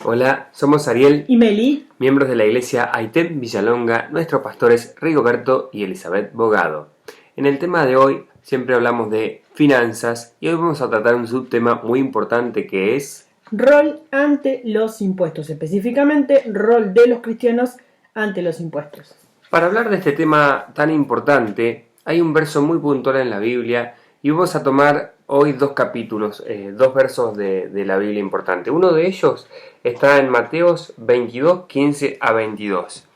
Hola, somos Ariel y Meli, miembros de la iglesia AITEP Villalonga, nuestros pastores Rigoberto y Elizabeth Bogado. En el tema de hoy siempre hablamos de finanzas y hoy vamos a tratar un subtema muy importante que es rol ante los impuestos, específicamente rol de los cristianos ante los impuestos. Para hablar de este tema tan importante, hay un verso muy puntual en la Biblia y vamos a tomar hoy dos capítulos, dos versos de la Biblia importante. Uno de ellos está en Mateos 22, 15 a 22.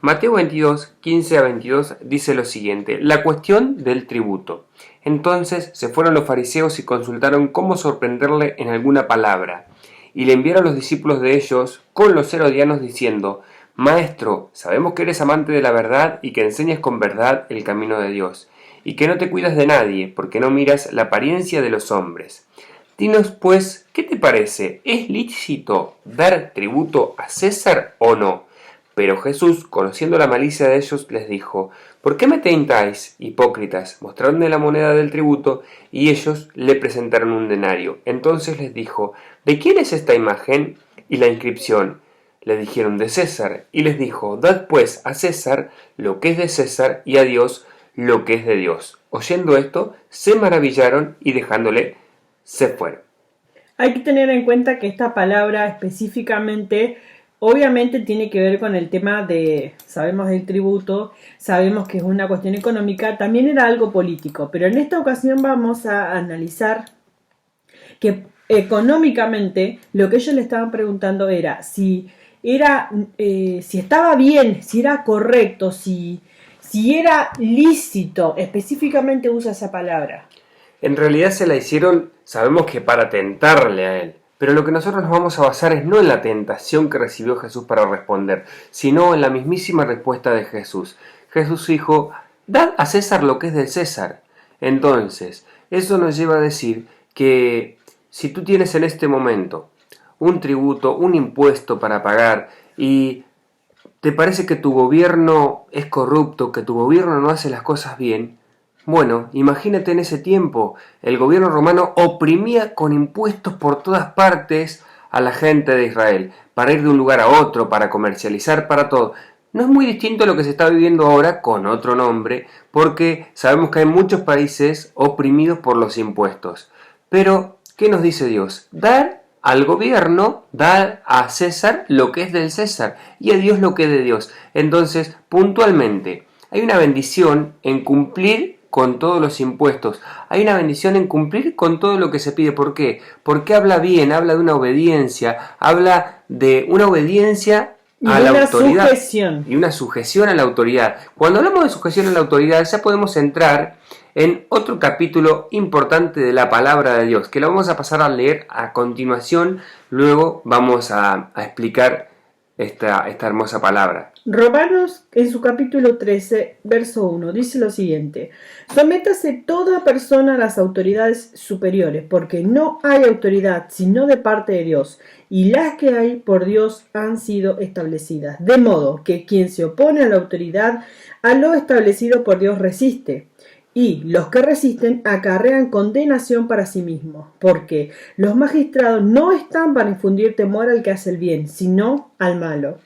Mateo 22, 15 a 22 dice lo siguiente: la cuestión del tributo. Entonces se fueron los fariseos y consultaron cómo sorprenderle en alguna palabra. Y le enviaron los discípulos de ellos con los herodianos diciendo: Maestro, sabemos que eres amante de la verdad y que enseñas con verdad el camino de Dios, y que no te cuidas de nadie, porque no miras la apariencia de los hombres. Dinos, pues, ¿qué te parece? ¿Es lícito dar tributo a César o no? Pero Jesús, conociendo la malicia de ellos, les dijo: ¿por qué me tentáis, hipócritas? Mostradme la moneda del tributo. Y ellos le presentaron un denario. Entonces les dijo: ¿de quién es esta imagen y la inscripción? Le dijeron: de César. Y les dijo: dad pues a César lo que es de César y a Dios lo que es de Dios. Oyendo esto, se maravillaron y dejándole, se fueron. Hay que tener en cuenta que esta palabra específicamente obviamente tiene que ver con el tema sabemos del tributo, sabemos que es una cuestión económica, también era algo político, pero en esta ocasión vamos a analizar que económicamente lo que ellos le estaban preguntando era si estaba bien, si era correcto, si era lícito, específicamente usa esa palabra. En realidad se la hicieron, sabemos que para tentarle a él, pero lo que nosotros nos vamos a basar es no en la tentación que recibió Jesús para responder, sino en la mismísima respuesta de Jesús. Jesús dijo: dad a César lo que es de César. Entonces, eso nos lleva a decir que si tú tienes en este momento un tributo, un impuesto para pagar y te parece que tu gobierno es corrupto, que tu gobierno no hace las cosas bien, bueno, imagínate en ese tiempo, el gobierno romano oprimía con impuestos por todas partes a la gente de Israel, para ir de un lugar a otro, para comercializar, para todo. No es muy distinto a lo que se está viviendo ahora con otro nombre, porque sabemos que hay muchos países oprimidos por los impuestos. Pero, ¿qué nos dice Dios? Dar al gobierno, dar a César lo que es del César y a Dios lo que es de Dios. Entonces, puntualmente, hay una bendición en cumplir con todos los impuestos. Hay una bendición en cumplir con todo lo que se pide. ¿Por qué? Porque habla bien, habla de una obediencia, habla de una obediencia a la autoridad y una sujeción a la autoridad. Cuando hablamos de sujeción a la autoridad, ya podemos entrar en otro capítulo importante de la palabra de Dios, que lo vamos a pasar a leer a continuación. Luego vamos a explicar esta hermosa palabra. Romanos, en su capítulo 13, verso 1, dice lo siguiente: sométase toda persona a las autoridades superiores, porque no hay autoridad sino de parte de Dios, y las que hay por Dios han sido establecidas. De modo que quien se opone a la autoridad, a lo establecido por Dios resiste. Y los que resisten acarrean condenación para sí mismos, porque los magistrados no están para infundir temor al que hace el bien, sino al malo.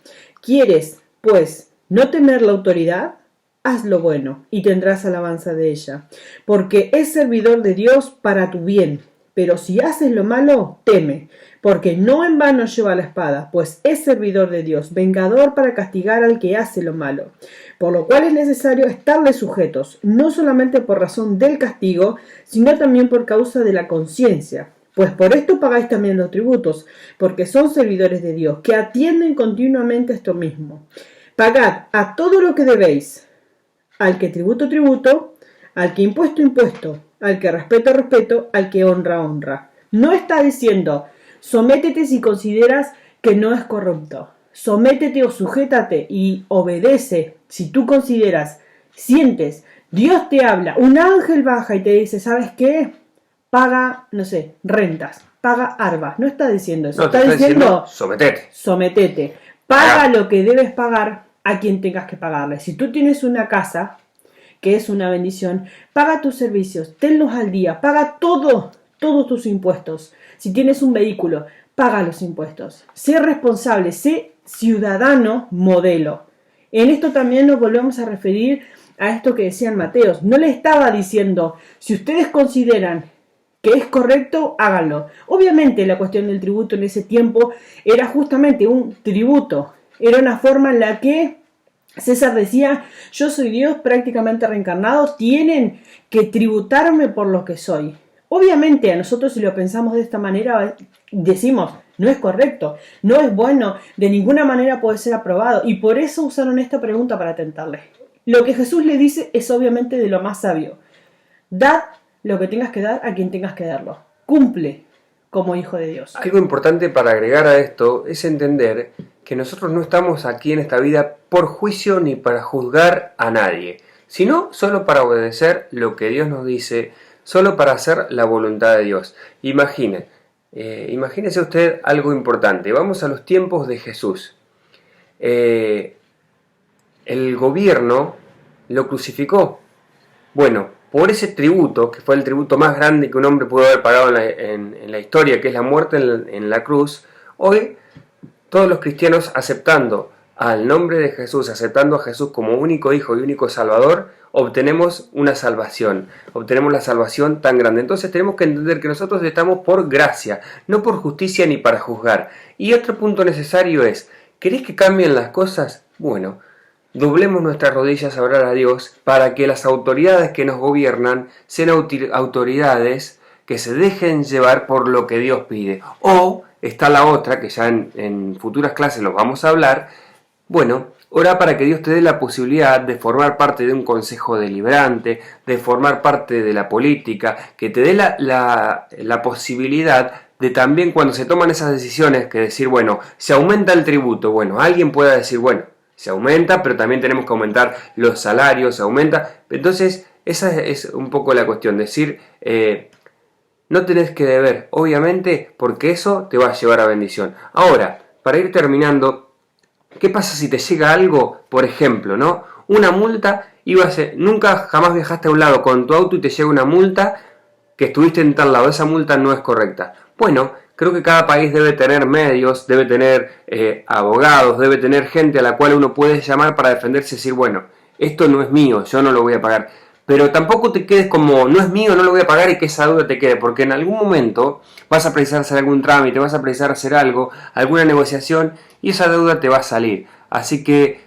¿Quieres, pues, no temer la autoridad? Haz lo bueno, y tendrás alabanza de ella, porque es servidor de Dios para tu bien. Pero si haces lo malo, teme, porque no en vano lleva la espada, pues es servidor de Dios, vengador para castigar al que hace lo malo. Por lo cual es necesario estarle sujetos, no solamente por razón del castigo, sino también por causa de la conciencia. Pues por esto pagáis también los tributos, porque son servidores de Dios, que atienden continuamente esto mismo. Pagad a todo lo que debéis, al que tributo, tributo, al que impuesto, impuesto, al que respeto, respeto, al que honra, honra. No está diciendo: sométete si consideras que no es corrupto. Sométete o sujétate y obedece si tú consideras, sientes, Dios te habla, un ángel baja y te dice: ¿sabes qué? Paga, no sé, rentas, paga arvas. No está diciendo eso. No, está diciendo sometete. Sometete. Paga lo que debes pagar a quien tengas que pagarle. Si tú tienes una casa, que es una bendición, paga tus servicios, tenlos al día, paga todos tus impuestos. Si tienes un vehículo, paga los impuestos. Sé responsable, sé ciudadano modelo. En esto también nos volvemos a referir a esto que decían Mateos. No le estaba diciendo, si ustedes consideran que es correcto, háganlo. Obviamente la cuestión del tributo en ese tiempo era justamente un tributo. Era una forma en la que César decía, yo soy Dios prácticamente reencarnado, tienen que tributarme por lo que soy. Obviamente a nosotros, si lo pensamos de esta manera, decimos, no es correcto, no es bueno, de ninguna manera puede ser aprobado, y por eso usaron esta pregunta para tentarle. Lo que Jesús le dice es obviamente de lo más sabio. Dad lo que tengas que dar a quien tengas que darlo. Cumple como hijo de Dios. Algo importante para agregar a esto es entender que nosotros no estamos aquí en esta vida por juicio ni para juzgar a nadie, sino solo para obedecer lo que Dios nos dice, solo para hacer la voluntad de Dios. Imagínese usted algo importante. Vamos a los tiempos de Jesús. El gobierno lo crucificó. Bueno, por ese tributo, que fue el tributo más grande que un hombre pudo haber pagado en la historia, que es la muerte en la cruz, hoy todos los cristianos, aceptando al nombre de Jesús, aceptando a Jesús como único Hijo y único Salvador, obtenemos una salvación, obtenemos la salvación tan grande. Entonces tenemos que entender que nosotros estamos por gracia, no por justicia ni para juzgar. Y otro punto necesario es, ¿querés que cambien las cosas? Bueno, doblemos nuestras rodillas a orar a Dios para que las autoridades que nos gobiernan sean autoridades que se dejen llevar por lo que Dios pide. O está la otra, que ya en futuras clases los vamos a hablar. Bueno, ora para que Dios te dé la posibilidad de formar parte de un consejo deliberante, de formar parte de la política, que te dé la posibilidad de también, cuando se toman esas decisiones, que decir, bueno, se aumenta el tributo. Bueno, alguien pueda decir, bueno, se aumenta, pero también tenemos que aumentar los salarios, se aumenta. Entonces, esa es un poco la cuestión, decir, no tenés que deber, obviamente, porque eso te va a llevar a bendición. Ahora, para ir terminando, ¿qué pasa si te llega algo, por ejemplo, ¿no? Una multa, nunca jamás viajaste a un lado con tu auto y te llega una multa que estuviste en tal lado, esa multa no es correcta. Bueno, creo que cada país debe tener medios, debe tener abogados, debe tener gente a la cual uno puede llamar para defenderse y decir, bueno, esto no es mío, yo no lo voy a pagar. Pero tampoco te quedes como, no es mío, no lo voy a pagar y que esa duda te quede, porque en algún momento vas a precisar hacer algún trámite, vas a precisar hacer algo, alguna negociación, y esa deuda te va a salir. Así que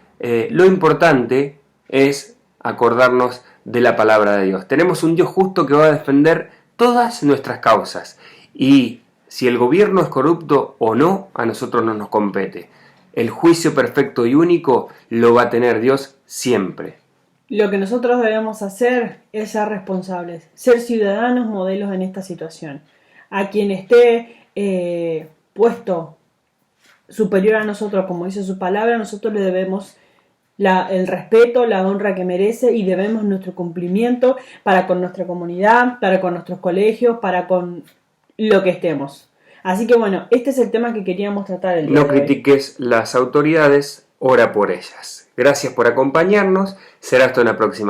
lo importante es acordarnos de la palabra de Dios. Tenemos un Dios justo que va a defender todas nuestras causas, y si el gobierno es corrupto o no, a nosotros no nos compete. El juicio perfecto y único lo va a tener Dios siempre. Lo que nosotros debemos hacer es ser responsables, ser ciudadanos modelos en esta situación. A quien esté puesto superior a nosotros, como dice su palabra, nosotros le debemos el respeto, la honra que merece, y debemos nuestro cumplimiento para con nuestra comunidad, para con nuestros colegios, para con lo que estemos. Así que bueno, este es el tema que queríamos tratar el día de hoy. No critiques las autoridades, ora por ellas. Gracias por acompañarnos, será hasta una próxima.